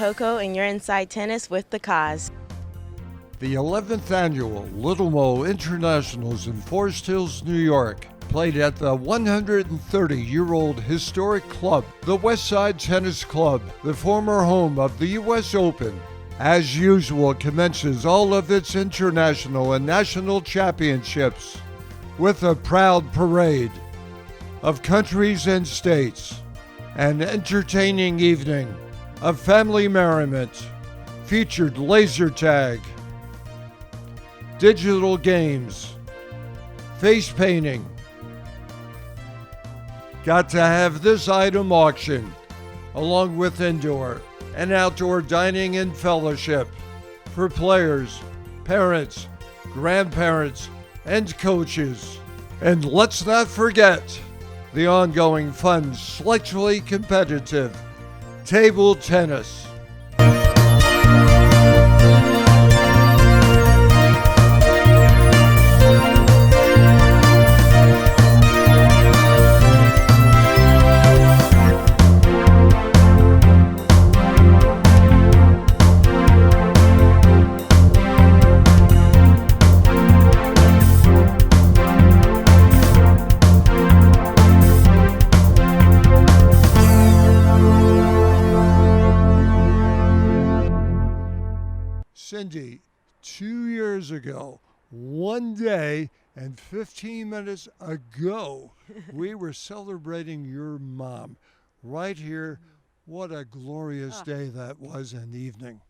Coco, and you're inside tennis with the Cause. The 11th annual Little Mo Internationals in Forest Hills, New York, played at the 130-year-old historic club, the Westside Tennis Club, the former home of the U.S. Open. As usual, commences all of its international and national championships with a proud parade of countries and states, an entertaining evening of family merriment, featured laser tag, digital games, face painting. Got to have this item auction, along with indoor and outdoor dining and fellowship for players, parents, grandparents, and coaches. And let's not forget the ongoing fun, slightly competitive table tennis. Cindy, 2 years ago, 1 day and 15 minutes ago, we were celebrating your mom right here. What a glorious day that was and evening.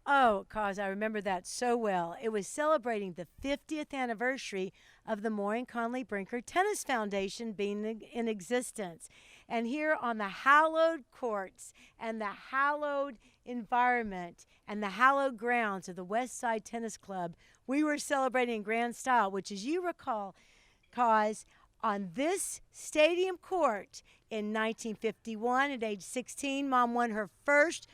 Oh, Cause, I remember that so well. It was celebrating the 50th anniversary of the Maureen Conley Brinker Tennis Foundation being in existence. And here on the hallowed courts and the hallowed environment and the hallowed grounds of the Westside Tennis Club, we were celebrating in grand style, which, as you recall, Cause, on this stadium court in 1951 at age 16, Mom won her first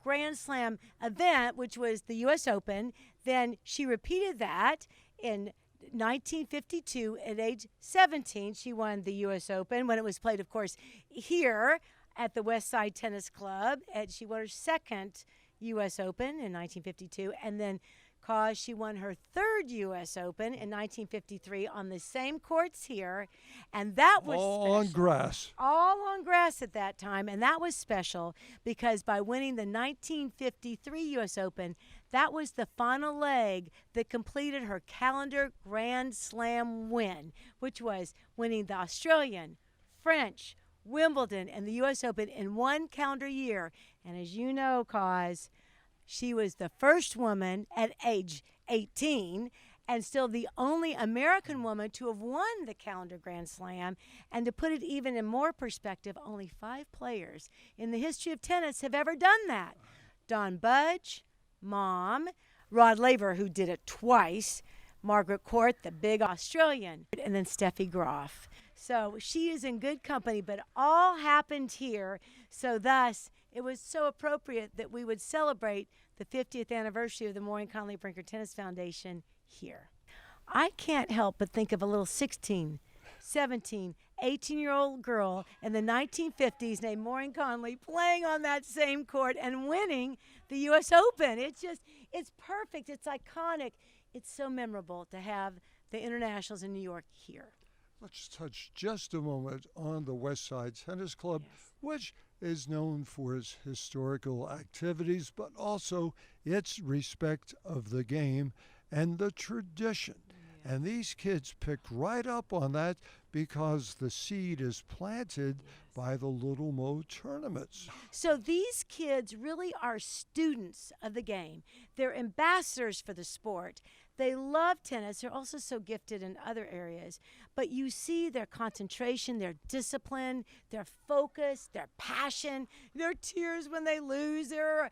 Grand Slam event, which was the U.S. Open. Then she repeated that in 1952 at age 17. She won the U.S. Open when it was played, of course, here at the Westside Tennis Club. And she won her second U.S. Open in 1952. And then, Cause, she won her third U.S. Open in 1953 on the same courts here. And that was all special. on grass. All on grass at that time. And that was special because by winning the 1953 U.S. Open, that was the final leg that completed her calendar Grand Slam win, which was winning the Australian, French, Wimbledon, and the U.S. Open in one calendar year. And as you know, Cause, she was the first woman at age 18 and still the only American woman to have won the calendar Grand Slam. And to put it even in more perspective, only 5 players in the history of tennis have ever done that. Don Budge, Mom, Rod Laver, who did it twice, Margaret Court, the big Australian, and then Steffi Graf. So she is in good company, but all happened here. So thus, it was so appropriate that we would celebrate the 50th anniversary of the Maureen Conley Brinker Tennis Foundation here. I can't help but think of a little 16, 17, 18-year-old girl in the 1950s named Maureen Conley playing on that same court and winning the U.S. Open. It's perfect. It's iconic. It's so memorable to have the internationals in New York here. Let's touch just a moment on the Westside Tennis Club, Yes. which is known for its historical activities, but also its respect of the game and the tradition. Yeah. And these kids picked right up on that because the seed is planted by the Little Mo tournaments. So these kids really are students of the game. They're ambassadors for the sport. They love tennis. They're also so gifted in other areas. But you see their concentration, their discipline, their focus, their passion, their tears when they lose, their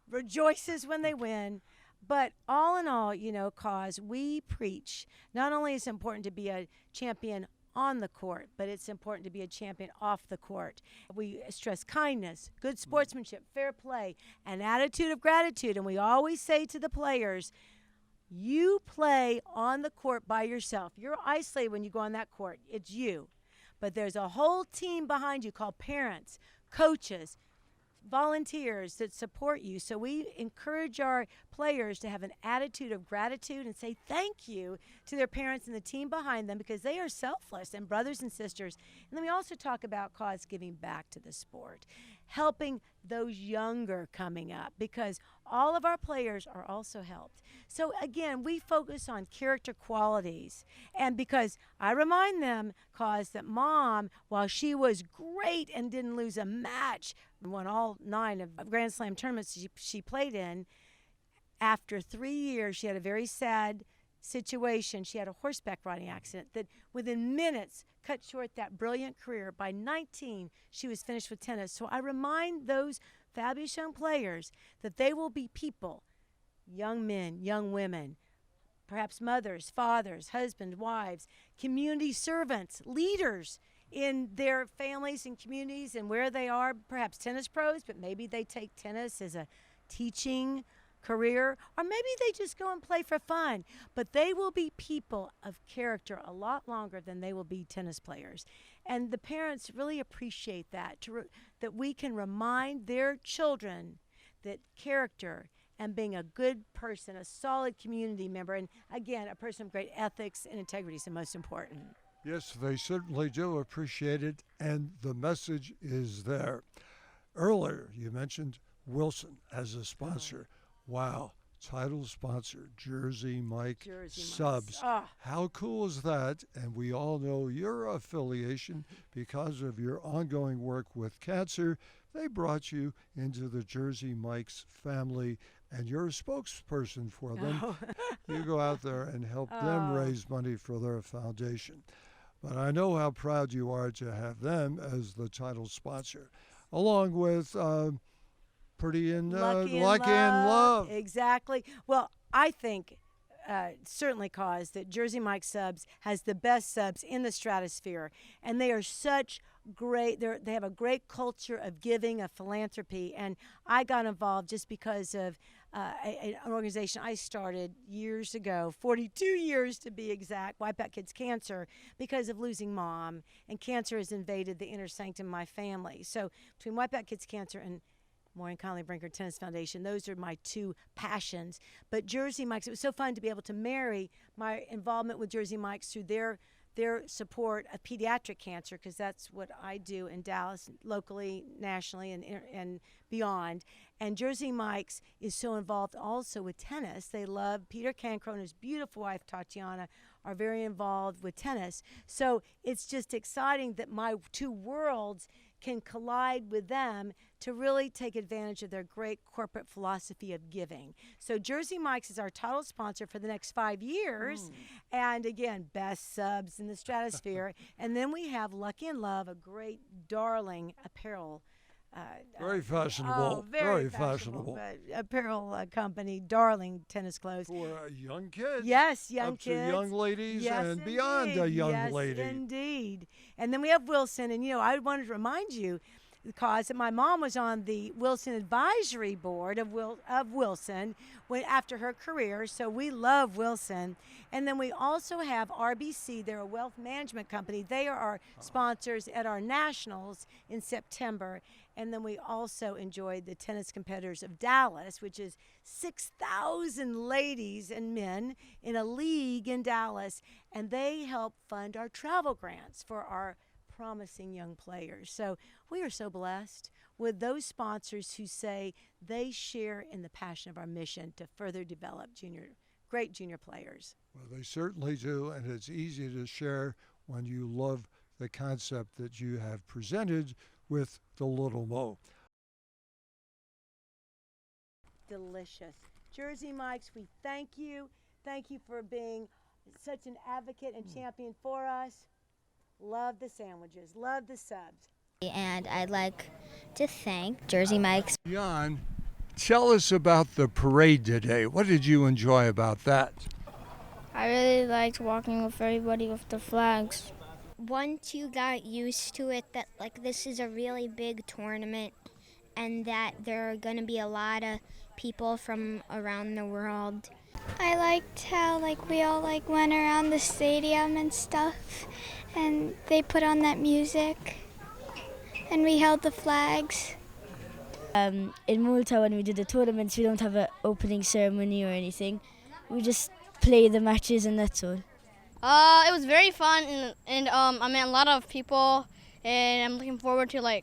rejoices when they win. But all in all, Cause, we preach not only is it important to be a champion on the court, but it's important to be a champion off the court. We stress kindness, good sportsmanship, fair play, an attitude of gratitude. And we always say to the players, you play on the court by yourself. You're isolated when you go on that court. It's you. But there's a whole team behind you called parents, coaches, volunteers that support you. So we encourage our players to have an attitude of gratitude and say thank you to their parents and the team behind them, because they are selfless and brothers and sisters. And then we also talk about cause giving back to the sport, helping those younger coming up, because all of our players are also helped. So again, we focus on character qualities, and because I remind them, cause that mom, while she was great and didn't lose a match, won all 9 of Grand Slam tournaments she played in, after 3 years she had a very sad situation. She had a horseback riding accident that within minutes cut short that brilliant career. By 19, she was finished with tennis. So I remind those fabulous young players that they will be people, young men, young women, perhaps mothers, fathers, husbands, wives, community servants, leaders in their families and communities and where they are, perhaps tennis pros, but maybe they take tennis as a teaching career, or maybe they just go and play for fun. But they will be people of character a lot longer than they will be tennis players. And the parents really appreciate that, that we can remind their children that character and being a good person, a solid community member, and again, a person of great ethics and integrity is the most important. Yes, they certainly do appreciate it, and the message is there. Earlier, you mentioned Wilson as a sponsor. Wow, title sponsor, Jersey Mike Subs. How cool is that? And we all know your affiliation because of your ongoing work with cancer. They brought you into the Jersey Mike's family, and you're a spokesperson for them. You go out there and help them raise money for their foundation. But I know how proud you are to have them as the title sponsor, along with Lucky in Love. Exactly. Well, I think certainly cause that Jersey Mike Subs has the best subs in the stratosphere, and they are such great. They have a great culture of giving, of philanthropy, and I got involved just because of an organization I started years ago, 42 years to be exact, Wipe Out Kids Cancer, because of losing mom, and cancer has invaded the inner sanctum of my family. So between Wipe Out Kids Cancer and Maureen Conley Brinker Tennis Foundation, those are my 2 passions. But Jersey Mike's, it was so fun to be able to marry my involvement with Jersey Mike's through their support of pediatric cancer, because that's what I do in Dallas, locally, nationally, and beyond. And Jersey Mike's is so involved also with tennis. They love Peter Cancro and his beautiful wife, Tatiana, are very involved with tennis. So it's just exciting that my 2 worlds can collide with them to really take advantage of their great corporate philosophy of giving. So Jersey Mike's is our title sponsor for the next 5 years. And again, best subs in the stratosphere. And then we have Lucky in Love, a great, darling apparel very fashionable. Very fashionable. Apparel company, darling tennis clothes. For young kids. Yes, young up kids. to young ladies, yes, and indeed. beyond a young lady. Yes, indeed. And then we have Wilson. And, I wanted to remind you, because my mom was on the Wilson Advisory Board of Wilson after her career, so we love Wilson. And then we also have RBC. They're a wealth management company. They are our sponsors at our nationals in September. And then we also enjoyed the Tennis Competitors of Dallas, which is 6,000 ladies and men in a league in Dallas. And they help fund our travel grants for our promising young players. So we are so blessed with those sponsors who say they share in the passion of our mission to further develop great junior players. Well, they certainly do, and it's easy to share when you love the concept that you have presented with the Little Mo. Delicious. Jersey Mike's, we thank you. Thank you for being such an advocate and champion for us. Love the sandwiches. Love the subs. And I'd like to thank Jersey Mike's. Jan, tell us about the parade today. What did you enjoy about that? I really liked walking with everybody with the flags. Once you got used to it, that this is a really big tournament and that there are going to be a lot of people from around the world. I liked how we all went around the stadium and stuff, and they put on that music and we held the flags. In Malta, when we did the tournaments, we don't have an opening ceremony or anything. We just play the matches and that's all. It was very fun, and I met a lot of people, and I'm looking forward to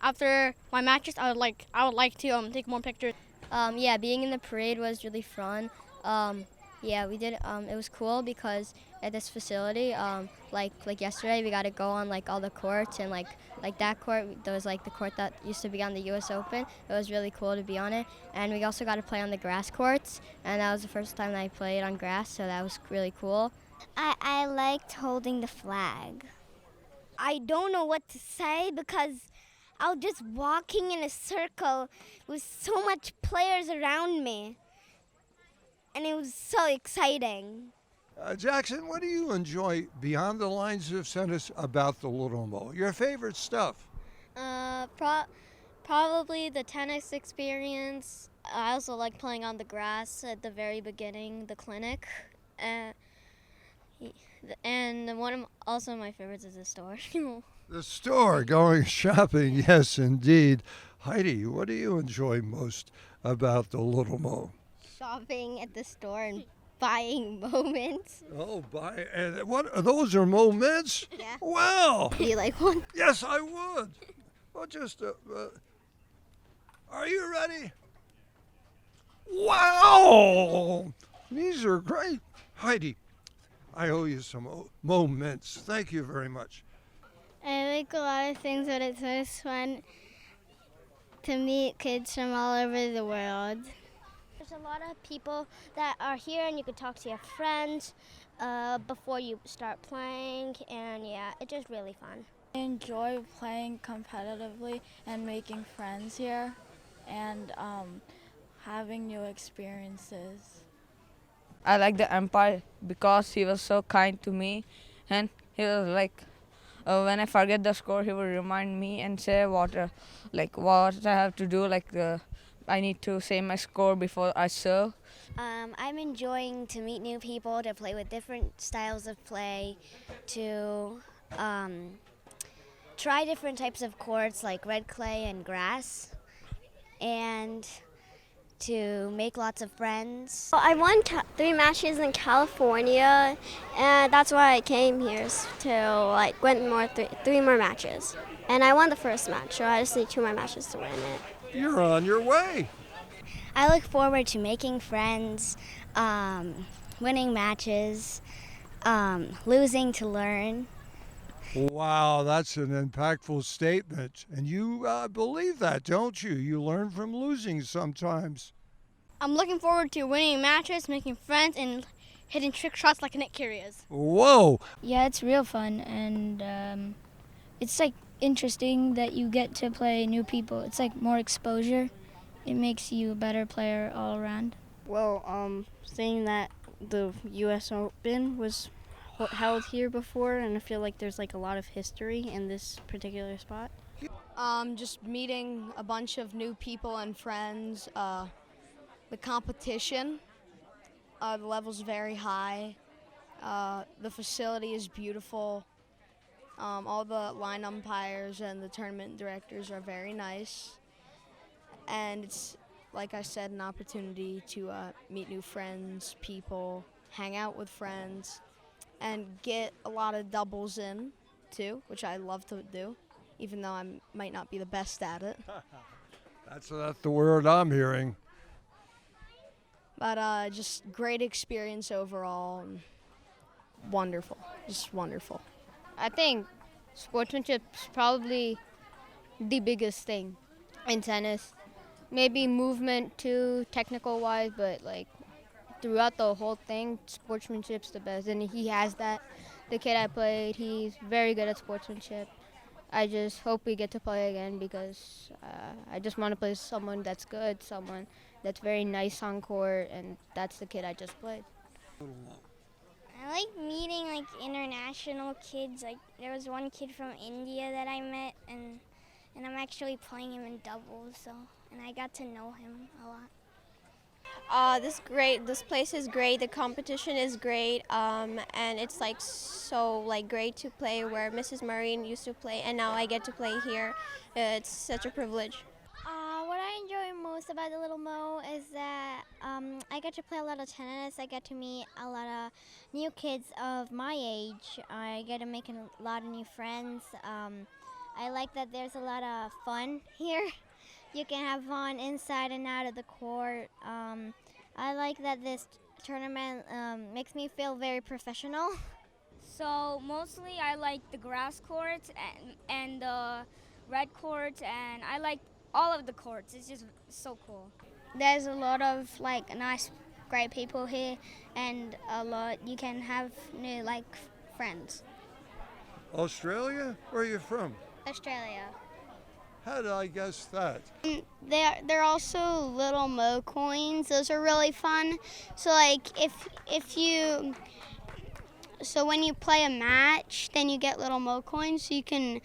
after my matches, I would like to take more pictures. Yeah, being in the parade was really fun. Yeah, we did. It was cool because at this facility, like yesterday, we got to go on all the courts, and like that court, there was the court that used to be on the U.S. Open. It was really cool to be on it, and we also got to play on the grass courts, and that was the first time I played on grass, so that was really cool. I liked holding the flag. I don't know what to say because I was just walking in a circle with so much players around me. And it was so exciting. Jackson, what do you enjoy beyond the lines of tennis about the Little Mo? Your favorite stuff? Probably the tennis experience. I also like playing on the grass at the very beginning, the clinic. And one of also my favorites is the store. The store, going shopping, yes, indeed. Heidi, what do you enjoy most about the Little Mo? Shopping at the store and buying moments. Oh, and those are moments? Yeah. Well, Do you like one? yes, I would. Well, are you ready? Wow, these are great. Heidi, I owe you some moments. Thank you very much. I like a lot of things, but it's most fun to meet kids from all over the world. There's a lot of people that are here, and you can talk to your friends before you start playing, and yeah, it's just really fun. I enjoy playing competitively and making friends here and having new experiences. I like the umpire because he was so kind to me, and he was when I forget the score, he would remind me and say what I have to do. I need to say my score before I serve. I'm enjoying to meet new people, to play with different styles of play, to try different types of courts like red clay and grass, and to make lots of friends. I won 3 matches in California, and that's why I came here to win 3 more matches. And I won the first match, so I just need 2 more matches to win it. You're on your way. I look forward to making friends, winning matches, losing to learn. Wow, that's an impactful statement. And you believe that, don't you? You learn from losing sometimes. I'm looking forward to winning matches, making friends, and hitting trick shots like Nick Kyrgios. Whoa. Yeah, it's real fun, and it's interesting that you get to play new people. It's more exposure. It makes you a better player all around. Well, saying that the U.S. Open was held here before, and I feel like there's a lot of history in this particular spot. Just meeting a bunch of new people and friends. The competition, the level's very high. The facility is beautiful. All the line umpires and the tournament directors are very nice. And it's, like I said, an opportunity to meet new friends, people, hang out with friends, and get a lot of doubles in, too, which I love to do, even though I might not be the best at it. That's the word I'm hearing. But just great experience overall. And wonderful, just wonderful. I think sportsmanship is probably the biggest thing in tennis. Maybe movement too, technical-wise, but throughout the whole thing, sportsmanship's the best, and he has that. The kid I played, he's very good at sportsmanship. I just hope we get to play again because I just want to play with someone that's good, someone that's very nice on court, and that's the kid I just played. I like meeting international kids. There was one kid from India that I met, and I'm actually playing him in doubles, and I got to know him a lot. This place is great. The competition is great, and it's so great to play where Mrs. Marine used to play, and now I get to play here. It's such a privilege. enjoy most about the Little Mo is that I get to play a lot of tennis. I get to meet a lot of new kids of my age. I get to make a lot of new friends. I like that there's a lot of fun here. You can have fun inside and out of the court. I like that this tournament makes me feel very professional. So mostly I like the grass courts and the red courts, and I like all of the courts. It's just so cool. There's a lot of like nice, great people here, and a lot you can have new like friends. Australia? Where are you from? Australia. How did I guess that? They're also little Mo coins. Those are really fun. So like if you so when you play a match, then you get little Mo coins. So you can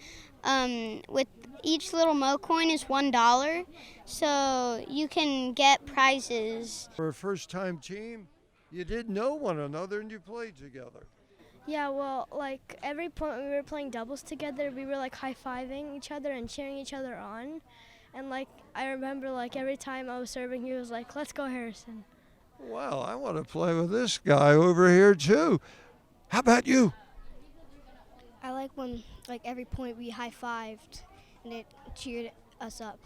with each little Mo coin is $1. So you can get prizes. For a first-time team, you didn't know one another and you played together. Yeah, well, like every point we were playing doubles together, we were like high-fiving each other and cheering each other on. And like I remember like every time I was serving, he was like, "Let's go, Harrison." Well, I want to play with this guy over here too. How about you? I like when like every point we high-fived and it cheered us up.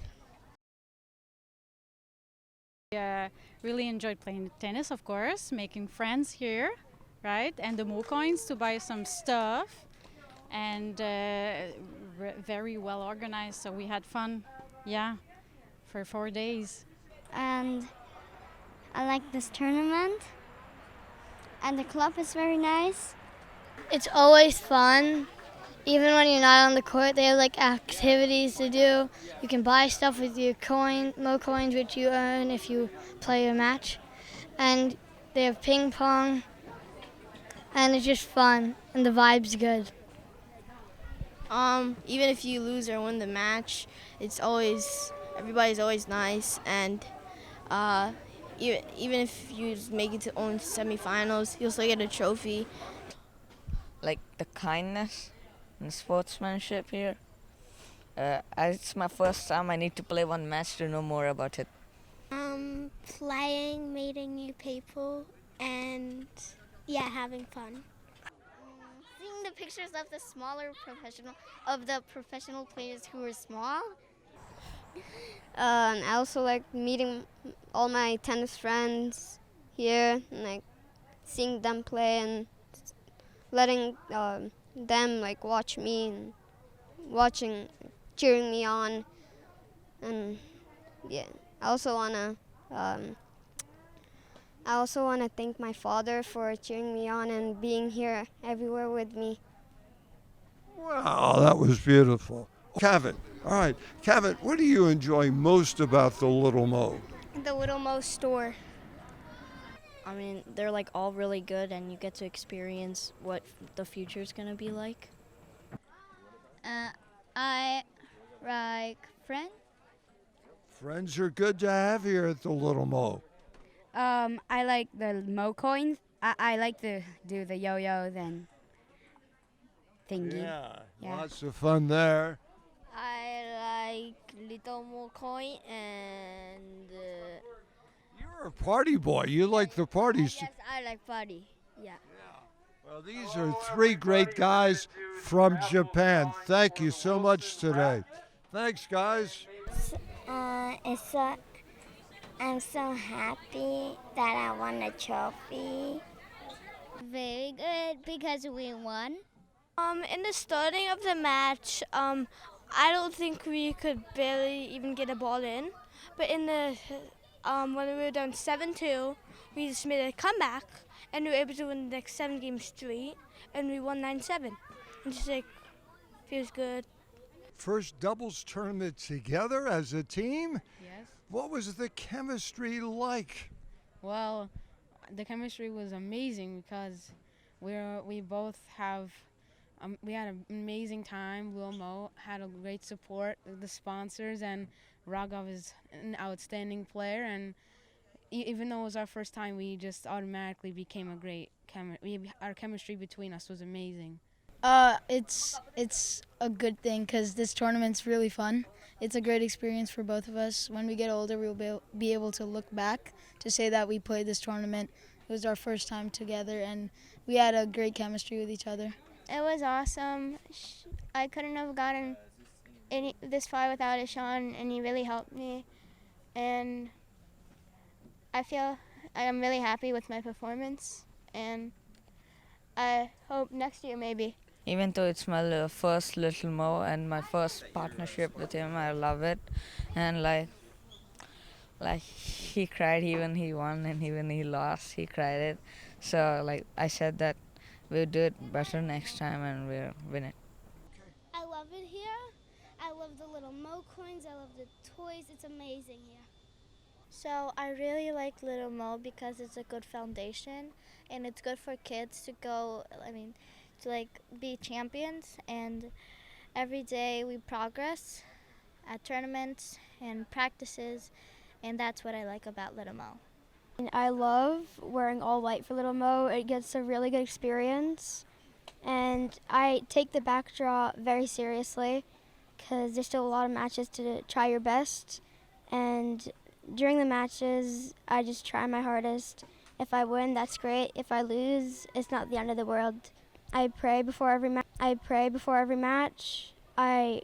Really enjoyed playing tennis, of course, making friends here, right? And the Mo coins to buy some stuff, and very well organized. So we had fun, yeah, for 4 days. And I like this tournament. And the club is very nice. It's always fun. Even when you're not on the court, they have like activities to do. You can buy stuff with your Mo coins, which you earn if you play a match. And they have ping pong, and it's just fun, and the vibe's good. Even if you lose or win the match, everybody's always nice, and even if you make it to only semifinals, you'll still get a trophy. Like the kindness and sportsmanship here. As it's my first time, I need to play one match to know more about it. Playing, meeting new people, and yeah, having fun. Seeing the pictures of the professional players who are small. And I also like meeting all my tennis friends here, and like seeing them play and letting them like watch me and cheering me on, and yeah. I also wanna thank my father for cheering me on and being here everywhere with me. Wow, that was beautiful. Kevin, all right. Kevin, what do you enjoy most about the Little Mo? The Little Mo store. I mean, they're like all really good, and you get to experience what the future's gonna be like. I like friends. Friends are good to have here at the Little Mo. I like the Mo coins. I like to do the yo-yo then thingy. Yeah, lots of fun there. I like Little Mo coin and. You're a party boy. You like the parties. Yes, I like party. Yeah. Well, these are three great guys from Japan. Thank you so much today. Thanks, guys. I'm so happy that I won a trophy. Very good because we won. In the starting of the match, I don't think we could barely even get a ball in. But in the when we were down 7-2, we just made a comeback, and we were able to win the next 7 games straight, and we won 9-7. And just like feels good. First doubles tournament together as a team? Yes. What was the chemistry like? Well, the chemistry was amazing because we both have we had an amazing time. Lil Mo had a great support of the sponsors, and Raghav is an outstanding player. And even though it was our first time, we just automatically became a great our chemistry between us was amazing. It's a good thing because this tournament's really fun. it's a great experience for both of us. When we get older, we'll be able to look back to say that we played this tournament. It was our first time together, and we had a great chemistry with each other. It was awesome. I couldn't have gotten this far without Sean, and he really helped me. And I feel I'm really happy with my performance, and I hope next year maybe. Even though it's my first Little Mo and my first partnership with him, I love it. And like he cried even he won and even he lost, he cried it. So like I said that we'll do it better next time and we'll win it. I love it here. I love the little Mo coins. I love the toys. It's amazing here. So I really like Little Mo because it's a good foundation and it's good for kids to go, to like be champions, and every day we progress at tournaments and practices, and that's what I like about Little Mo. And I love wearing all white for Little Mo. It gets a really good experience. And I take the backdraw very seriously because there's still a lot of matches to try your best. And during the matches, I just try my hardest. If I win, that's great. If I lose, it's not the end of the world. I pray before every match. I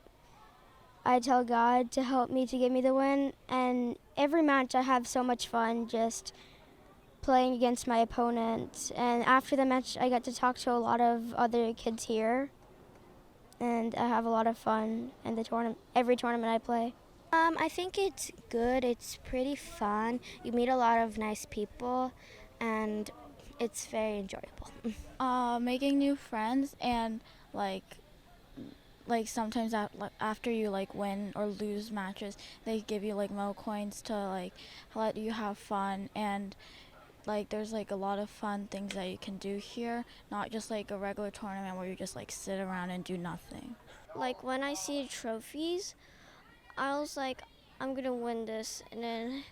tell God to help me to give me the win. And every match I have so much fun just playing against my opponent. And after the match, I get to talk to a lot of other kids here. And I have a lot of fun in the every tournament I play. I think it's good. It's pretty fun. You meet a lot of nice people, and it's very enjoyable. Making new friends, and like sometimes after you like win or lose matches, they give you like Mo coins to like let you have fun, and like there's like a lot of fun things that you can do here, not just like a regular tournament where you just like sit around and do nothing. Like when I see trophies, I was like, I'm gonna win this, and then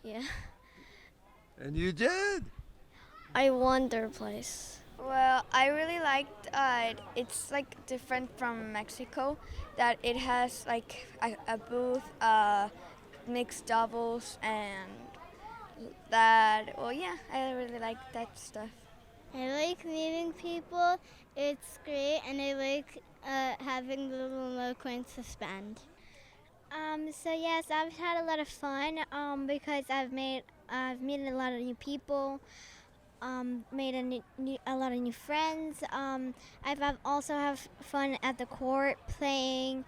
yeah, And you did. I won third place. Well, I really liked it's like different from Mexico, that it has like a booth, mixed doubles, and that, well, yeah, I really like that stuff. I like meeting people. It's great, and I like having the little Mo coins to spend. So yes, I've had a lot of fun because I've met a lot of new people, made a lot of new friends. I've also have fun at the court playing,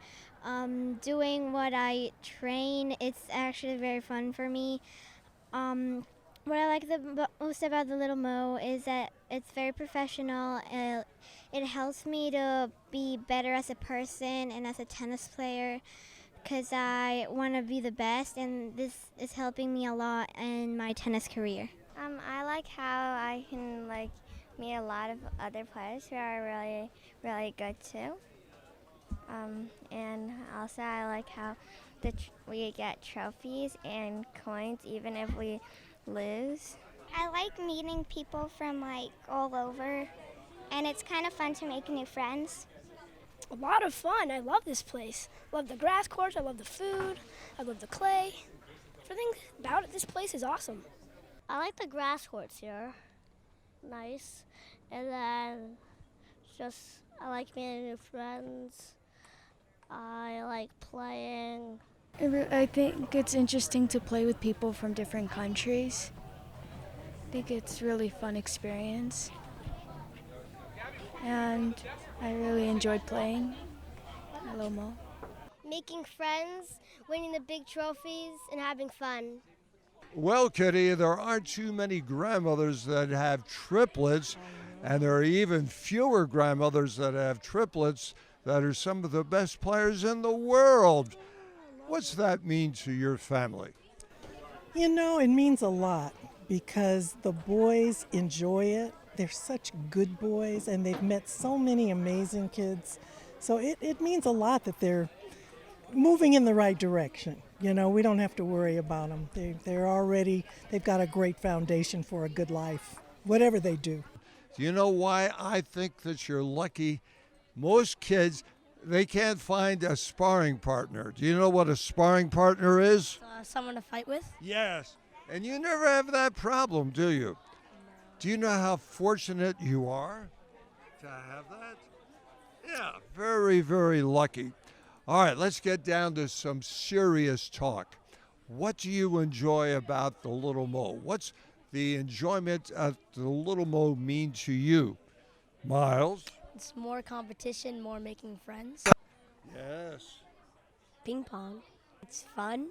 doing what I train. It's actually very fun for me. What I like the most about the Little Mo is that it's very professional. It helps me to be better as a person and as a tennis player, because I want to be the best, and this is helping me a lot in my tennis career. I like how I can like meet a lot of other players who are really, really good too. And also I like how we get trophies and coins even if we lose. I like meeting people from like all over, and it's kind of fun to make new friends. A lot of fun. I love this place. I love the grass courts. I love the food. I love the clay. Everything about it, this place is awesome. I like the grass courts here. Nice. And then I like meeting new friends. I like playing. I think it's interesting to play with people from different countries. I think it's a really fun experience. And I really enjoyed playing. Hello, Mo. Making friends, winning the big trophies, and having fun. Well, Kitty, there aren't too many grandmothers that have triplets, and there are even fewer grandmothers that have triplets that are some of the best players in the world. What's that mean to your family? You know, it means a lot because the boys enjoy it. They're such good boys, and they've met so many amazing kids. So it means a lot that they're moving in the right direction. You know, we don't have to worry about them. They've got a great foundation for a good life, whatever they do. Do you know why I think that you're lucky? Most kids, they can't find a sparring partner. Do you know what a sparring partner is? Someone to fight with. Yes. And you never have that problem, do you? Do you know how fortunate you are to have that? Yeah, very, very lucky. All right, let's get down to some serious talk. What do you enjoy about the Little Mo? What's the enjoyment of the Little Mo mean to you? Miles? It's more competition, more making friends. Yes. Ping pong. It's fun.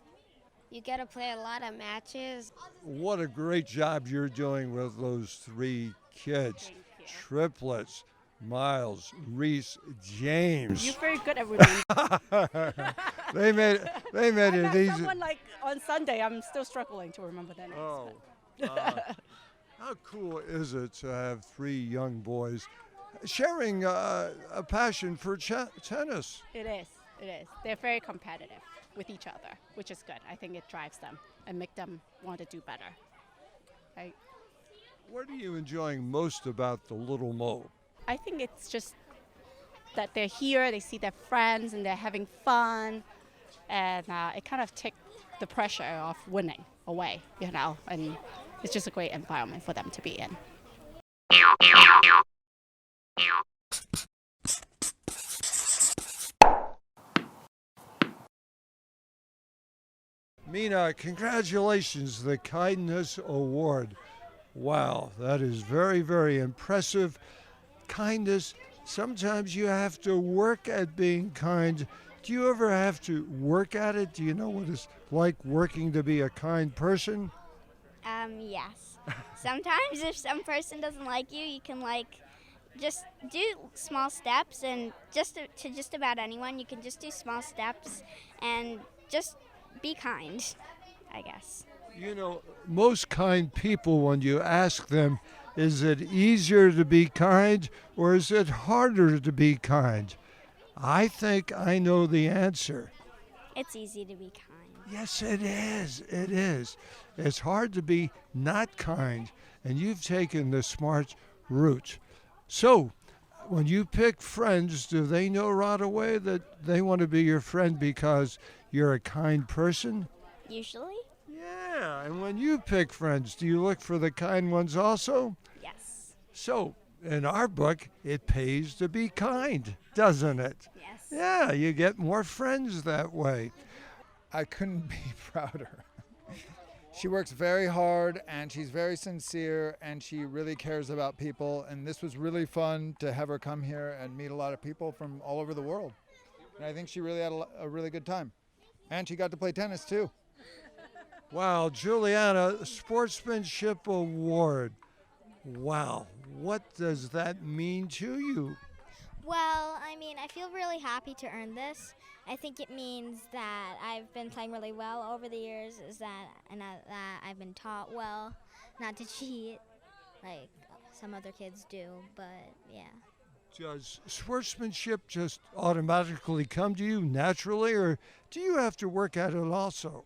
You get to play a lot of matches. What a great job you're doing with those three kids. Triplets. Miles, Reese, James. You're very good at remembering. They made it easy. Someone like on Sunday, I'm still struggling to remember their names. Oh, how cool is it to have three young boys sharing a passion for tennis? It is. It is. They're very competitive with each other, which is good. I think it drives them and make them want to do better. Right? What are you enjoying most about the Little Mo? I think it's just that they're here, they see their friends, and they're having fun, and it kind of takes the pressure of winning away, and it's just a great environment for them to be in. Mina, congratulations, the Kindness Award. Wow, that is very, very impressive. Kindness, sometimes you have to work at being kind. Do you ever have to work at it? Do you know what it's like working to be a kind person? Yes. Sometimes if some person doesn't like you, you can just do small steps, and to just about anyone, you can just do small steps and just be kind, I guess. You know, most kind people, when you ask them, is it easier to be kind or is it harder to be kind? I think I know the answer. It's easy to be kind. Yes, it is. It is. It's hard to be not kind, and you've taken the smart route. So, when you pick friends, do they know right away that they want to be your friend because you're a kind person? Usually. Yeah, and when you pick friends, do you look for the kind ones also? Yes. So, in our book, it pays to be kind, doesn't it? Yes. Yeah, you get more friends that way. I couldn't be prouder. She works very hard and she's very sincere and she really cares about people. And this was really fun to have her come here and meet a lot of people from all over the world. And I think she really had a really good time. And she got to play tennis too. Wow, Juliana, Sportsmanship Award. Wow, what does that mean to you? Well, I feel really happy to earn this. I think it means that I've been playing really well over the years, and that I've been taught well not to cheat like some other kids do, but yeah. Does sportsmanship just automatically come to you naturally, or do you have to work at it also?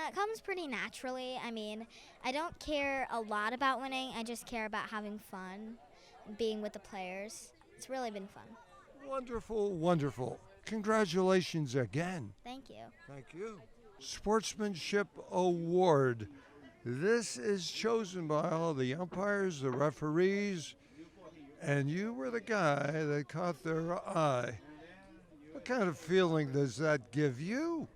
It comes pretty naturally. I don't care a lot about winning. I just care about having fun and being with the players. It's really been fun. Wonderful, wonderful. Congratulations again. Thank you. Thank you. Sportsmanship Award. This is chosen by all the umpires, the referees, and you were the guy that caught their eye. What kind of feeling does that give you?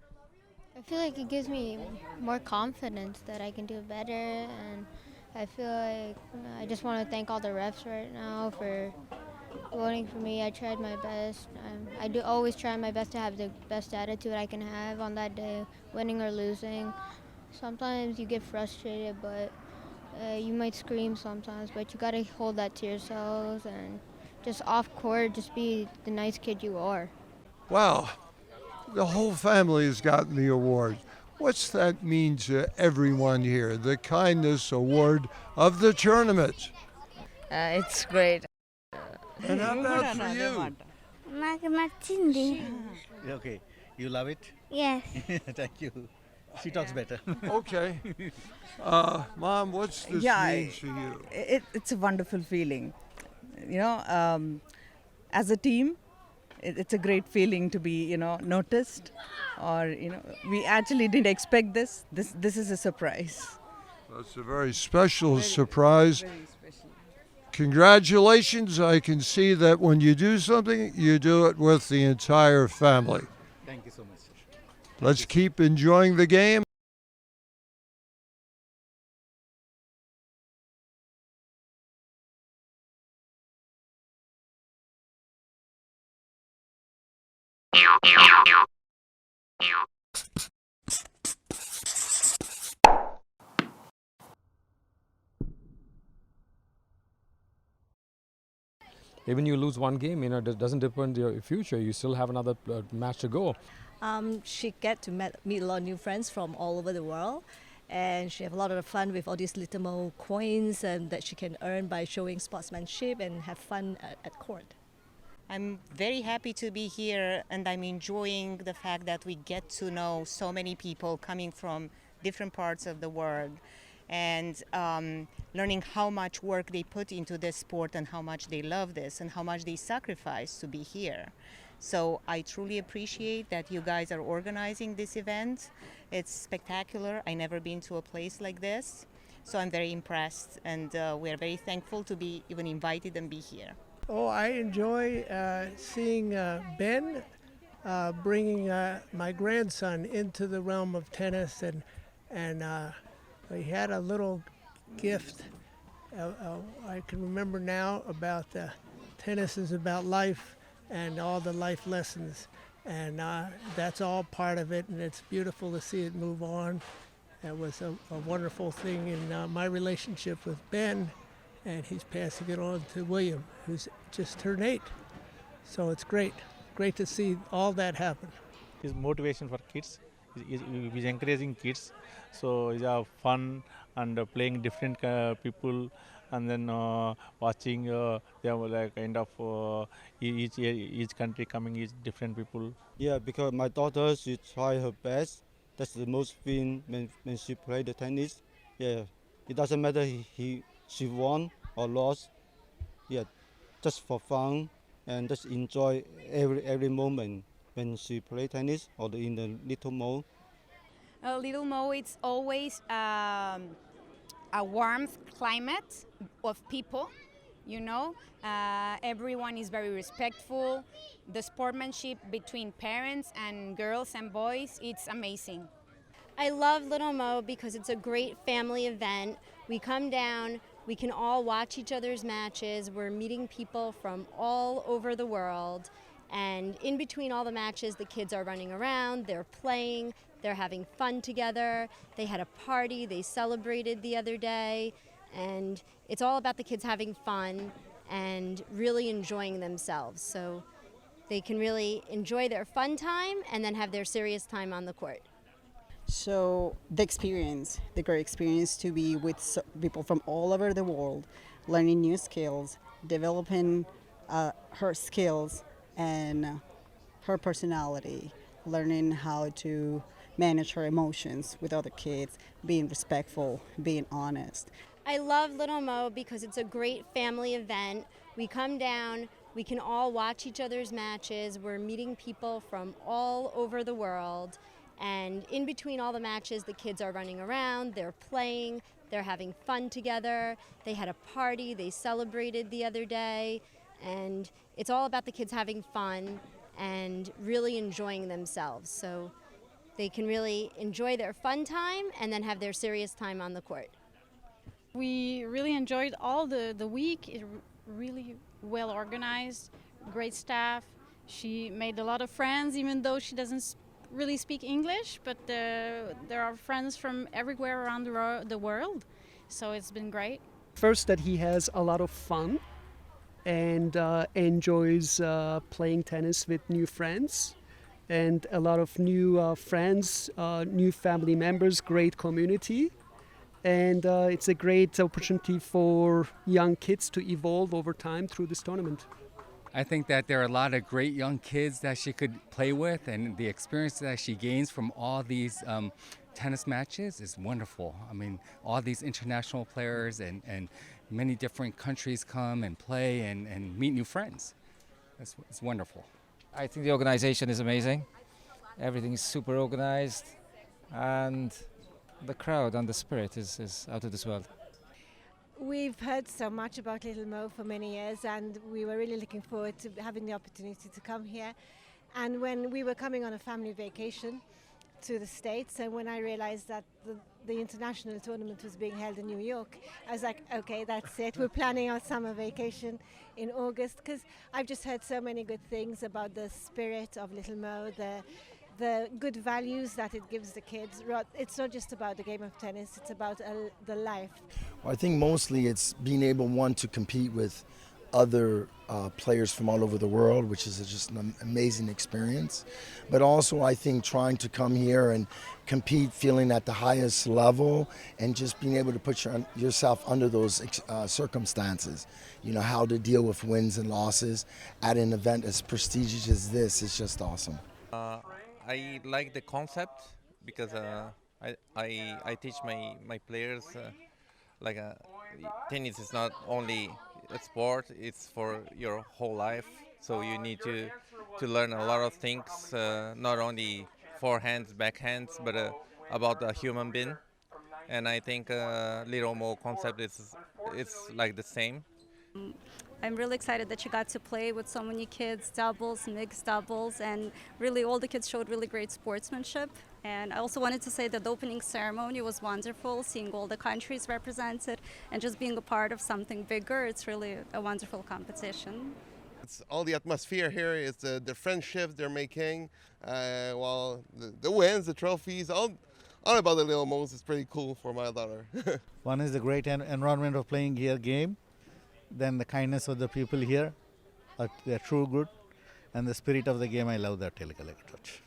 I feel like it gives me more confidence that I can do better, and I feel like I just want to thank all the refs right now for voting for me. I tried my best. I do always try my best to have the best attitude I can have on that day, winning or losing. Sometimes you get frustrated, but you might scream sometimes, but you got to hold that to yourselves and just off court, just be the nice kid you are. Wow, the whole family has gotten the award. What's that mean to everyone here, the Kindness Award of the tournament? It's great. And how about for you? Okay, you love it? Yes. Thank you. She talks better. Okay. Mom, what's this mean to you? It's a wonderful feeling. As a team, It's a great feeling to be, noticed, or we actually didn't expect this. This is a surprise. That's a very special surprise. Very special. Congratulations. I can see that when you do something, you do it with the entire family. Thank you so much. Let's keep enjoying the game. Even you lose one game, it doesn't depend your future. You still have another match to go. She get to meet a lot of new friends from all over the world, and she have a lot of fun with all these little coins and that she can earn by showing sportsmanship and have fun at court. I'm very happy to be here, and I'm enjoying the fact that we get to know so many people coming from different parts of the world, and learning how much work they put into this sport and how much they love this and how much they sacrifice to be here. So I truly appreciate that you guys are organizing this event. It's spectacular. I've never been to a place like this. So I'm very impressed, and we're very thankful to be even invited and be here. Oh, I enjoy seeing Ben bringing my grandson into the realm of tennis, and he had a little gift. I can remember now about tennis is about life and all the life lessons, and that's all part of it, and it's beautiful to see it move on. It was a wonderful thing in my relationship with Ben, and he's passing it on to William, who's just turned 8. So it's great to see all that happen. It's motivation for kids. He's encouraging kids, so it's fun and playing different people, and then watching they have like kind of each country coming, each different people. Yeah, because my daughter, she try her best. That's the most fun when she play the tennis. Yeah, it doesn't matter she won or lost. Yeah, just for fun and just enjoy every moment when she play tennis or in the little mall. Little Mo, it's always a warm climate of people, everyone is very respectful. The sportsmanship between parents and girls and boys, it's amazing. I love Little Mo because it's a great family event. We come down, we can all watch each other's matches. We're meeting people from all over the world. And in between all the matches, the kids are running around, they're playing, they're having fun together. They had a party, they celebrated the other day. And it's all about the kids having fun and really enjoying themselves. So they can really enjoy their fun time and then have their serious time on the court. So the great experience to be with people from all over the world, learning new skills, developing her skills and her personality, learning how to manage her emotions with other kids, being respectful, being honest. I love Little Mo because it's a great family event. We come down, we can all watch each other's matches. We're meeting people from all over the world. And in between all the matches, the kids are running around, they're playing, they're having fun together. They had a party, they celebrated the other day. And it's all about the kids having fun and really enjoying themselves. So they can really enjoy their fun time and then have their serious time on the court. We really enjoyed all the week. It really well organized, great staff. She made a lot of friends, even though she doesn't really speak English, but there are friends from everywhere around the world. So it's been great. First, that he has a lot of fun and enjoys playing tennis with new friends and a lot of new friends, new family members, great community. And it's a great opportunity for young kids to evolve over time through this tournament. I think that there are a lot of great young kids that she could play with, and the experience that she gains from all these tennis matches is wonderful. I mean, all these international players and many different countries come and play and meet new friends. It's wonderful. I think the organization is amazing. Everything is super organized, and the crowd and the spirit is out of this world. We've heard so much about Little Mo for many years, and we were really looking forward to having the opportunity to come here. And when we were coming on a family vacation to the States, and when I realized that the international tournament was being held in New York, I was like, okay, that's it. We're planning our summer vacation in August, because I've just heard so many good things about the spirit of Little Mo, the good values that it gives the kids. It's not just about the game of tennis, it's about the life. Well, I think mostly it's being able, one, to compete with other players from all over the world, which is just an amazing experience. But also, I think trying to come here and compete feeling at the highest level and just being able to put yourself under those circumstances, you know, how to deal with wins and losses at an event as prestigious as this is just awesome. I like the concept because I teach my players like tennis is not only a sport, it's for your whole life. So you need to learn a lot of things, not only forehands, backhands, but about the human being. And I think Little Mo concept is like the same. I'm really excited that you got to play with so many kids, doubles, mixed doubles, and really all the kids showed really great sportsmanship. And I also wanted to say that the opening ceremony was wonderful, seeing all the countries represented and just being a part of something bigger. It's really a wonderful competition. It's all the atmosphere here, it's the friendships they're making, well, the wins, the trophies, all about the Little Mo's is pretty cool for my daughter. One is the great environment of playing here game, then the kindness of the people here, they're true good, and the spirit of the game, I love that touch.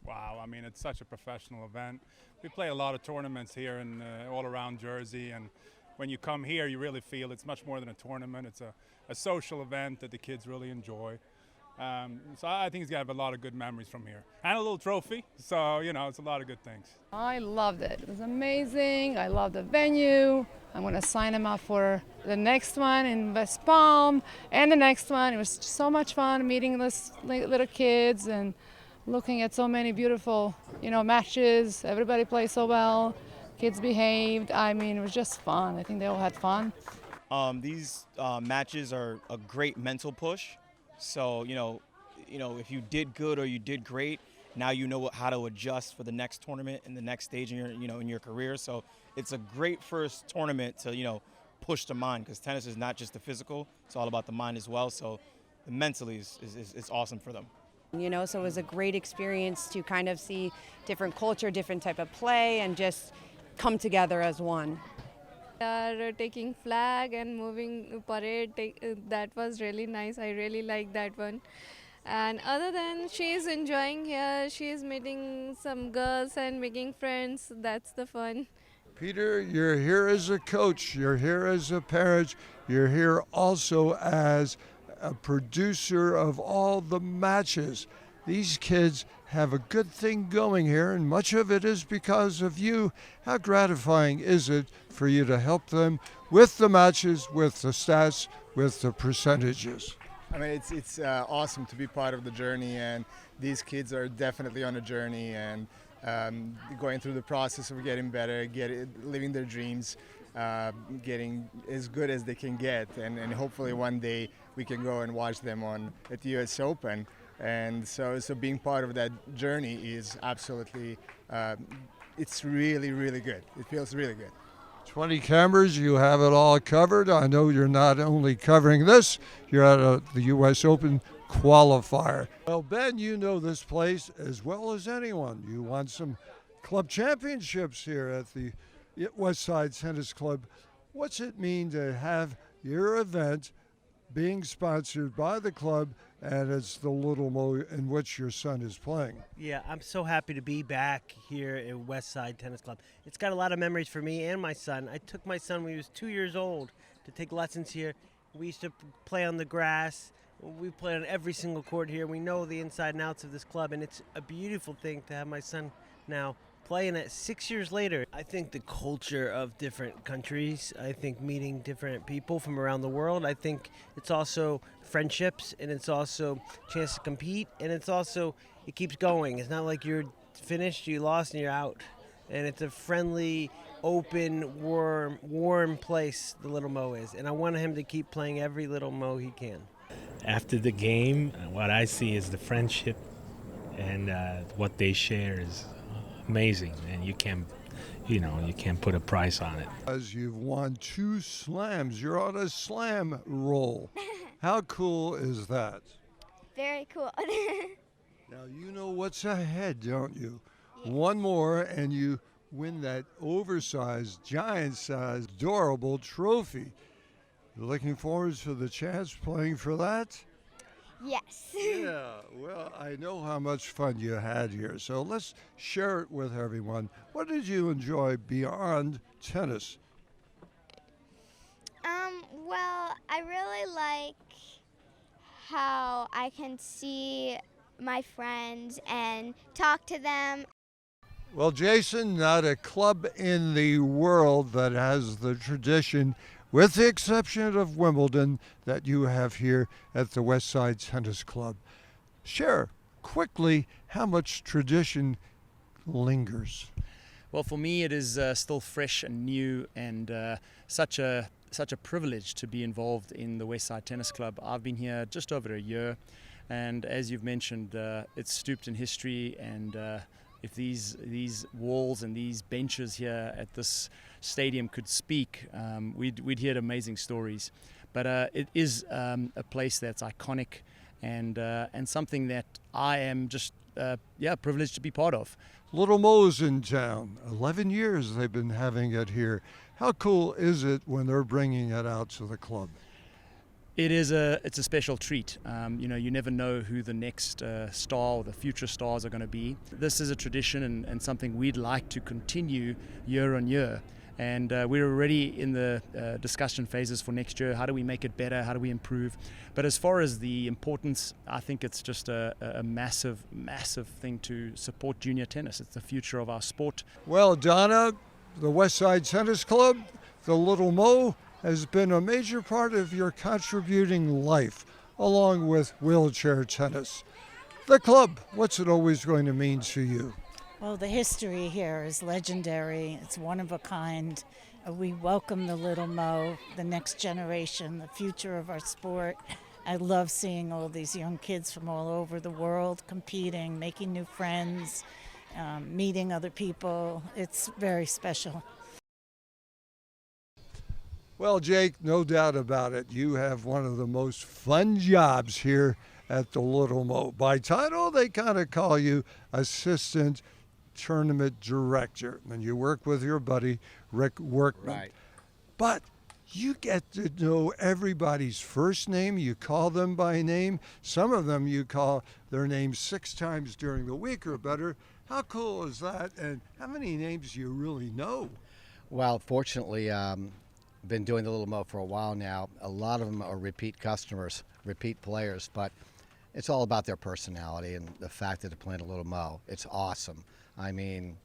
Wow, I mean, it's such a professional event. We play a lot of tournaments here and all around Jersey, and when you come here, you really feel it's much more than a tournament. It's a social event that the kids really enjoy. So I think he's going to have a lot of good memories from here. And a little trophy, so, you know, it's a lot of good things. I loved it. It was amazing. I love the venue. I'm going to sign him up for the next one in West Palm and the next one. It was so much fun meeting those little kids and looking at so many beautiful, you know, matches. Everybody played so well. Kids behaved. I mean, it was just fun. I think they all had fun. These matches are a great mental push. So, you know, if you did good or you did great, now you know how to adjust for the next tournament and the next stage in your, in your career. So it's a great first tournament to, push the mind, because tennis is not just the physical, it's all about the mind as well. So mentally is awesome for them. So it was a great experience to kind of see different culture, different type of play, and just come together as one. Taking flag and moving parade, that was really nice. I really liked that one. And other than she's enjoying here, she's meeting some girls and making friends. That's the fun. Peter, you're here as a coach, you're here as a parent, you're here also as a producer of all the matches. These kids have a good thing going here, and much of it is because of you. How gratifying is it for you to help them with the matches, with the stats, with the percentages? I mean, it's awesome to be part of the journey, and these kids are definitely on a journey and going through the process of getting better, living their dreams, getting as good as they can get, and hopefully one day we can go and watch them at the U.S. Open. And so being part of that journey is absolutely, it's really, really good. It feels really good. 20 cameras, you have it all covered. I know you're not only covering this, you're at the U.S. Open qualifier. Well, Ben, you know this place as well as anyone. You won some club championships here at the Westside Tennis Club. What's it mean to have your event being sponsored by the club, and it's the Little Mo in which your son is playing? Yeah, I'm so happy to be back here at Westside Tennis Club. It's got a lot of memories for me and my son. I took my son when he was 2 years old to take lessons here. We used to play on the grass. We play on every single court here. We know the inside and outs of this club, and it's a beautiful thing to have my son now playing it 6 years later. I think the culture of different countries, I think meeting different people from around the world, I think it's also friendships, and it's also a chance to compete, and it's also, it keeps going. It's not like you're finished, you lost, and you're out. And it's a friendly, open, warm place the Little Mo is. And I want him to keep playing every Little Mo he can. After the game, what I see is the friendship, and what they share is amazing, and you can't put a price on it. As you've won 2 slams, you're on a slam roll. How cool is that? Very cool. Now you know what's ahead, don't you? Yes. One more and you win that oversized, giant-sized, adorable trophy. You're looking forward to the chance playing for that? Yes. Yeah, well, I know how much fun you had here, so let's share it with everyone. What did you enjoy beyond tennis? Well, I really like how I can see my friends and talk to them. Well, Jason, not a club in the world that has the tradition, with the exception of Wimbledon, that you have here at the Westside Tennis Club. Share quickly how much tradition lingers. Well, for me, it is still fresh and new, and such a privilege to be involved in the Westside Tennis Club. I've been here just over a year, and as you've mentioned, it's steeped in history, and if these walls and these benches here at this stadium could speak, we'd hear amazing stories. But it is a place that's iconic, and something that I am just privileged to be part of. Little Mo's in town. 11 years they've been having it here. How cool is it when they're bringing it out to the club? It's a special treat. You never know who the next star or the future stars are going to be. This is a tradition and something we'd like to continue year on year. And we're already in the discussion phases for next year. How do we make it better? How do we improve? But as far as the importance, I think it's just a massive, massive thing to support junior tennis. It's the future of our sport. Well, Donna, the Westside Tennis Club, the Little Mo, has been a major part of your contributing life, along with wheelchair tennis. The club, what's it always going to mean to you? Well, the history here is legendary. It's one of a kind. We welcome the Little Mo, the next generation, the future of our sport. I love seeing all these young kids from all over the world competing, making new friends, meeting other people. It's very special. Well, Jake, no doubt about it. You have one of the most fun jobs here at the Little Mo. By title, they kind of call you assistant tournament director, and you work with your buddy Rick Workman. Right. But you get to know everybody's first name. You call them by name. Some of them you call their names 6 times during the week or better. How cool is that? And how many names do you really know? Well, fortunately, been doing the Little Mo for a while now. A lot of them are repeat customers, repeat players, but it's all about their personality and the fact that they're playing a Little Mo. It's awesome. I mean,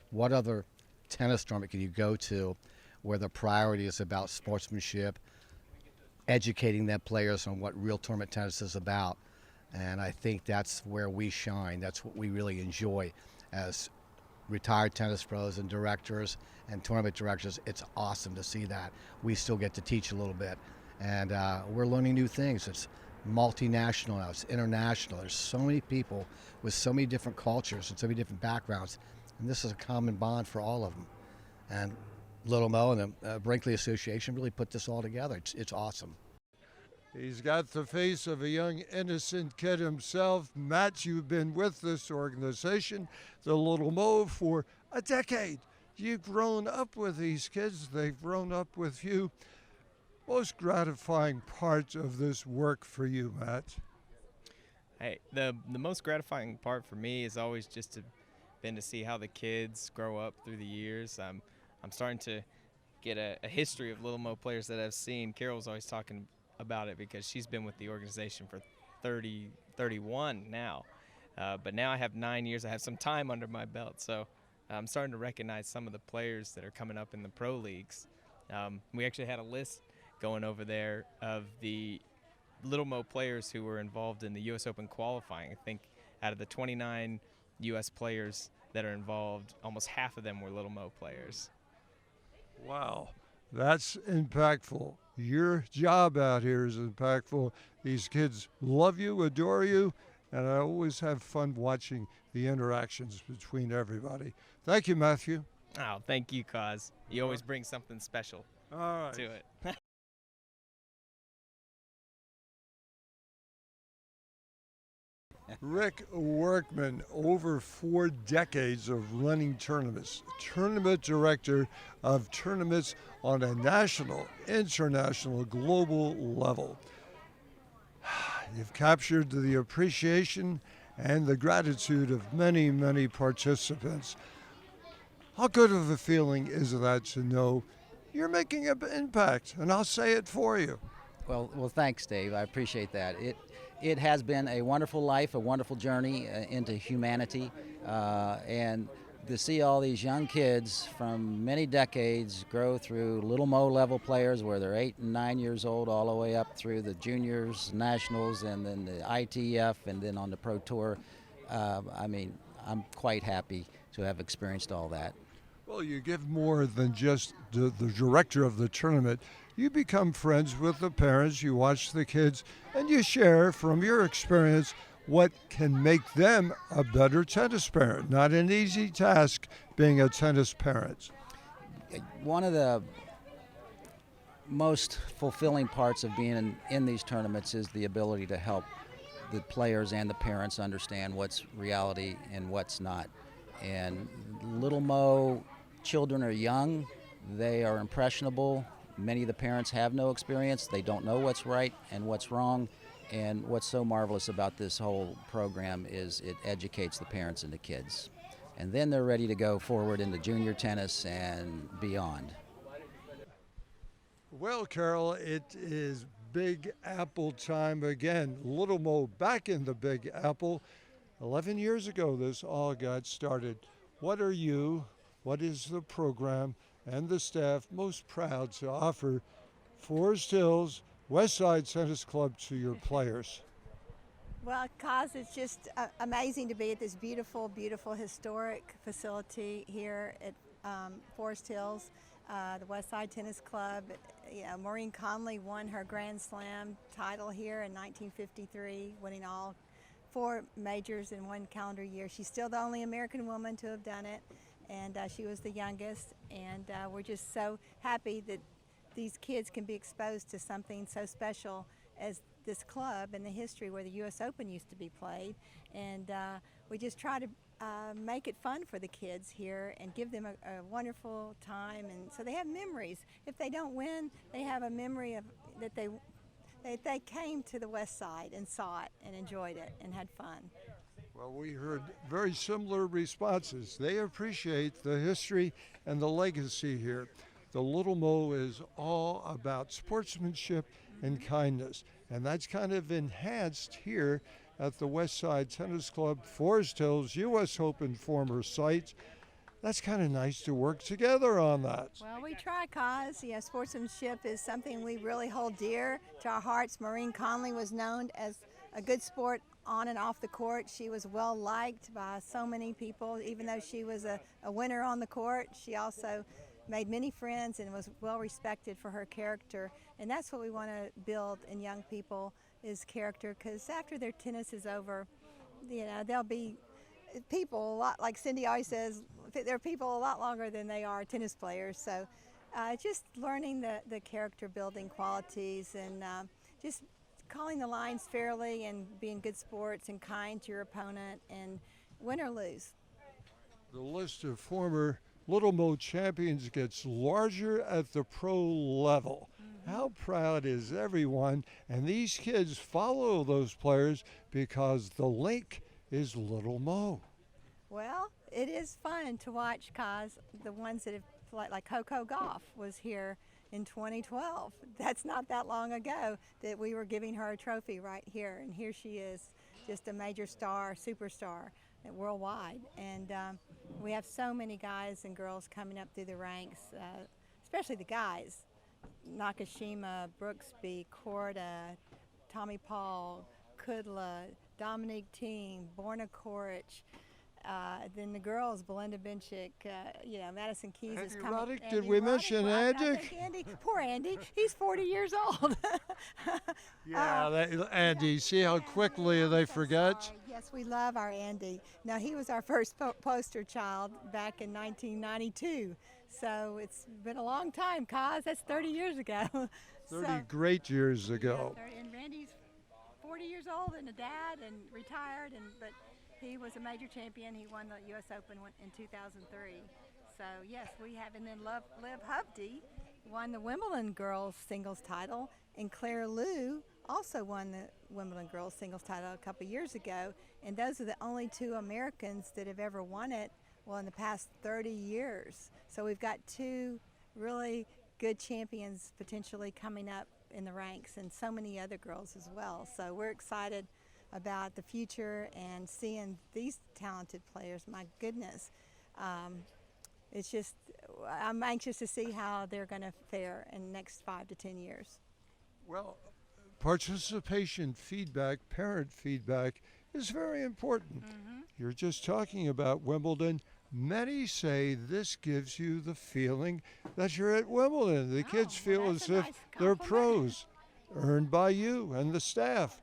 what other tennis tournament can you go to where the priority is about sportsmanship, educating their players on what real tournament tennis is about? And I think that's where we shine. That's what we really enjoy as retired tennis pros and directors and tournament directors. It's awesome to see that. We still get to teach a little bit, and we're learning new things. It's multinational now, it's international. There's so many people with so many different cultures and so many different backgrounds, and this is a common bond for all of them. And Little Mo and the Brinkley Association really put this all together. It's awesome. He's got the face of a young, innocent kid himself. Matt, you've been with this organization, the Little Mo, for a decade. You've grown up with these kids. They've grown up with you. Most gratifying part of this work for you, Matt? Hey, the most gratifying part for me is always just been to see how the kids grow up through the years. I'm starting to get a history of Little Mo players that I've seen. Carol's always talking about it because she's been with the organization for 31 now. But now I have 9 years. I have some time under my belt, so I'm starting to recognize some of the players that are coming up in the pro leagues. We actually had a list going over there of the Little Mo players who were involved in the U.S. Open qualifying. I think out of the 29 U.S. players that are involved, almost half of them were Little Mo players. Wow, that's impactful. Your job out here is impactful. These kids love you, adore you, and I always have fun watching the interactions between everybody. Thank you, Matthew. Oh, thank you, Cause. You always bring something special to it. Rick Workman, over 4 decades of running tournaments, tournament director of tournaments on a national, international, global level. You've captured the appreciation and the gratitude of many, many participants. How good of a feeling is that to know you're making an impact? And I'll say it for you. Well, thanks, Dave. I appreciate that. It has been a wonderful life, a wonderful journey into humanity, and to see all these young kids from many decades grow through Little Mo level players where they're 8 and 9 years old, all the way up through the juniors, nationals, and then the ITF, and then on the Pro Tour. I'm quite happy to have experienced all that. Well, you give more than just the director of the tournament. You become friends with the parents, you watch the kids, and you share from your experience what can make them a better tennis parent. Not an easy task being a tennis parent. One of the most fulfilling parts of being in these tournaments is the ability to help the players and the parents understand what's reality and what's not. And Little Mo children are young, they are impressionable. Many of the parents have no experience. They don't know what's right and what's wrong. And what's so marvelous about this whole program is it educates the parents and the kids. And then they're ready to go forward into junior tennis and beyond. Well, Carol, it is Big Apple time again. Little Mo back in the Big Apple. 11 years ago this all got started. What is the program and the staff most proud to offer Forest Hills Westside Tennis Club to your players? Well, Kaz, it's just amazing to be at this beautiful, beautiful historic facility here at Forest Hills, the Westside Tennis Club. You know, Maureen Conley won her Grand Slam title here in 1953, winning all 4 majors in 1 calendar year. She's still the only American woman to have done it, and she was the youngest. And we're just so happy that these kids can be exposed to something so special as this club and the history where the U.S. Open used to be played. And we just try to make it fun for the kids here and give them a wonderful time, and so they have memories. If they don't win, they have a memory of that they came to the West Side and saw it and enjoyed it and had fun. Well, we heard very similar responses. They appreciate the history and the legacy here. The Little Mo is all about sportsmanship and kindness, and that's kind of enhanced here at the Westside Tennis Club, Forest Hills, U.S. Open former site. That's kind of nice to work together on that. Well, we try, Kaz. Yeah, sportsmanship is something we really hold dear to our hearts. Maureen Conley was known as a good sport on and off the court. She was well liked by so many people. Even though she was a winner on the court, she also made many friends and was well respected for her character. And that's what we want to build in young people, is character, because after their tennis is over, you know, there'll be people a lot, like Cindy always says, there are people a lot longer than they are tennis players. So just learning the character building qualities and just calling the lines fairly and being good sports and kind to your opponent, and win or lose. The list of former Little Mo champions gets larger at the pro level. How proud is everyone? And these kids follow those players because the link is Little Mo. Well, it is fun to watch, Kaz. The ones that have played, like Coco Gauff was here in 2012. That's not that long ago that we were giving her a trophy right here, and here she is, just a major star, superstar. worldwide. And we have so many guys and girls coming up through the ranks, especially the guys. Nakashima, Brooksby, Korda, Tommy Paul, Kudla, Dominique Thiem, Borna Koric. Then the girls, Belinda Benchik, Madison Keys is Andy coming. Roddick, did we mention Andy? Andy? Poor Andy. He's 40 years old. Andy, see how quickly they forget? Sorry. Yes, we love our Andy. Now, he was our first poster child back in 1992. So it's been a long time, Kaz. That's 30 years ago. 30 great years ago. Yeah, and Randy's 40 years old and a dad and retired, but he was a major champion. He won the U.S. Open in 2003. So, yes, we have. And then Liv Hovde won the Wimbledon girls singles title, and Claire Liu also won the Wimbledon girls singles title a couple years ago. And those are the only two Americans that have ever won it, in the past 30 years. So we've got two really good champions potentially coming up in the ranks, and so many other girls as well. So we're excited about the future and seeing these talented players. My goodness. It's just, I'm anxious to see how they're going to fare in the next 5 to 10 years. Well, participation feedback, parent feedback is very important. You're just talking about Wimbledon. Many say this gives you the feeling that you're at Wimbledon. The kids feel as if they're pros, earned by you and the staff.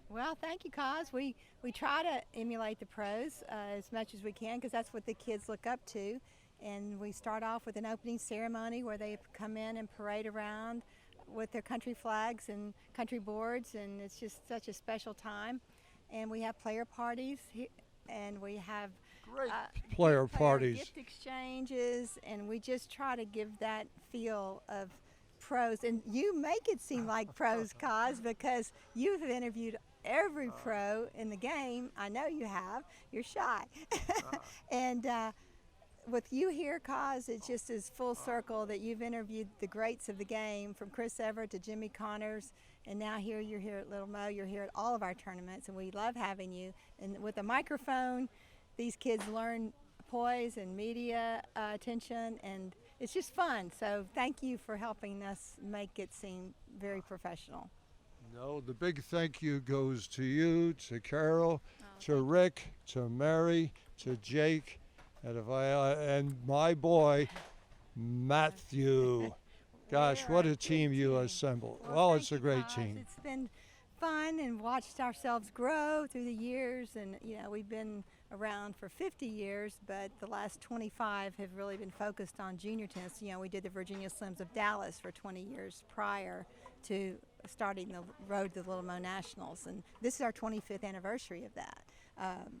Well, thank you, Kaz. We try to emulate the pros as much as we can, because that's what the kids look up to. And we start off with an opening ceremony where they come in and parade around with their country flags and country boards, and it's just such a special time. And we have player parties, and we have player parties, gift exchanges, and we just try to give that feel of pros. And you make it seem like pros, Kaz, because you've interviewed every pro in the game. I know you have. You're shy. And with you here, Kaz, it just is full circle that you've interviewed the greats of the game, from Chris Evert to Jimmy Connors, and now you're here at Little Mo. You're here at all of our tournaments, and we love having you. And with a microphone, these kids learn poise and media attention, and it's just fun. So thank you for helping us make it seem very professional. No, the big thank you goes to you, to Carol, to Rick, to Mary, to Jake, and my boy, Matthew. Gosh, what a team you assembled. Well, it's a great team. It's been fun, and watched ourselves grow through the years. And, we've been around for 50 years, but the last 25 have really been focused on junior tennis. We did the Virginia Slims of Dallas for 20 years prior to starting the road to the Little Mo Nationals. And this is our 25th anniversary of that.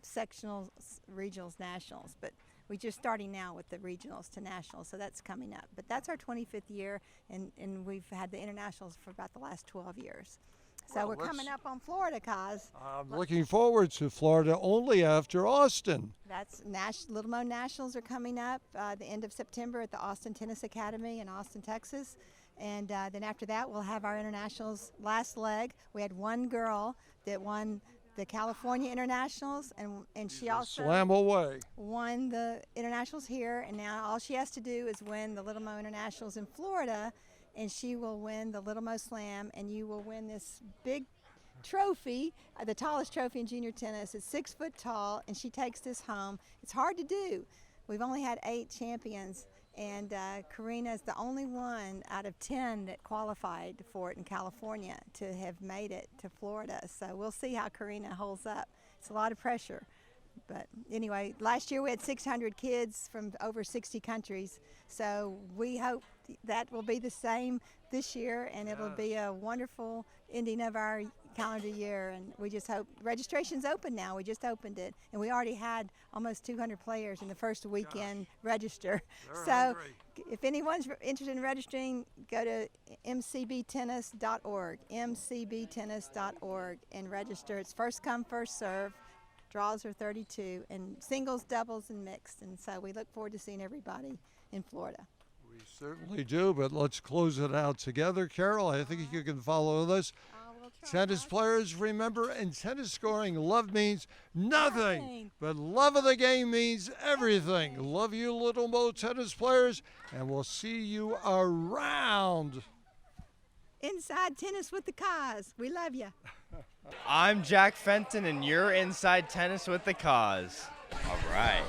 Sectionals, regionals, nationals. But we're just starting now with the regionals to nationals, so that's coming up. But that's our 25th year, and we've had the internationals for about the last 12 years. So we're coming up on Florida, Kaz. I'm looking forward to Florida only after Austin. That's Little Mo Nationals are coming up the end of September at the Austin Tennis Academy in Austin, Texas. And then after that, we'll have our internationals last leg. We had one girl that won the California Internationals, and she also slam away won the internationals here, and now all she has to do is win the Little Mo Internationals in Florida, and she will win the Little Mo Slam, and you will win this big trophy, the tallest trophy in junior tennis. It's 6 foot tall, and she takes this home. It's hard to do. We've only had 8 champions, and Karina is the only one out of 10 that qualified for it in California to have made it to Florida. So we'll see how Karina holds up. It's a lot of pressure. But anyway, last year we had 600 kids from over 60 countries. So we hope that will be the same this year, and it'll be a wonderful ending of our calendar year. And we just hope registration's open now. We just opened it, and we already had almost 200 players in the first weekend register. So if anyone's interested in registering, go to mcbtennis.org, mcbtennis.org, and register. It's first come, first serve. Draws are 32, and singles, doubles, and mixed. And so we look forward to seeing everybody in Florida. We certainly do, but let's close it out together. Carol, I think you can follow this. We'll Tennis players, remember, in tennis scoring, love means nothing, but love of the game means everything. Love you, Little Mo tennis players, and we'll see you around. Inside Tennis with the Cause. We love you. I'm Jack Fenton, and you're Inside Tennis with the Cause. All right.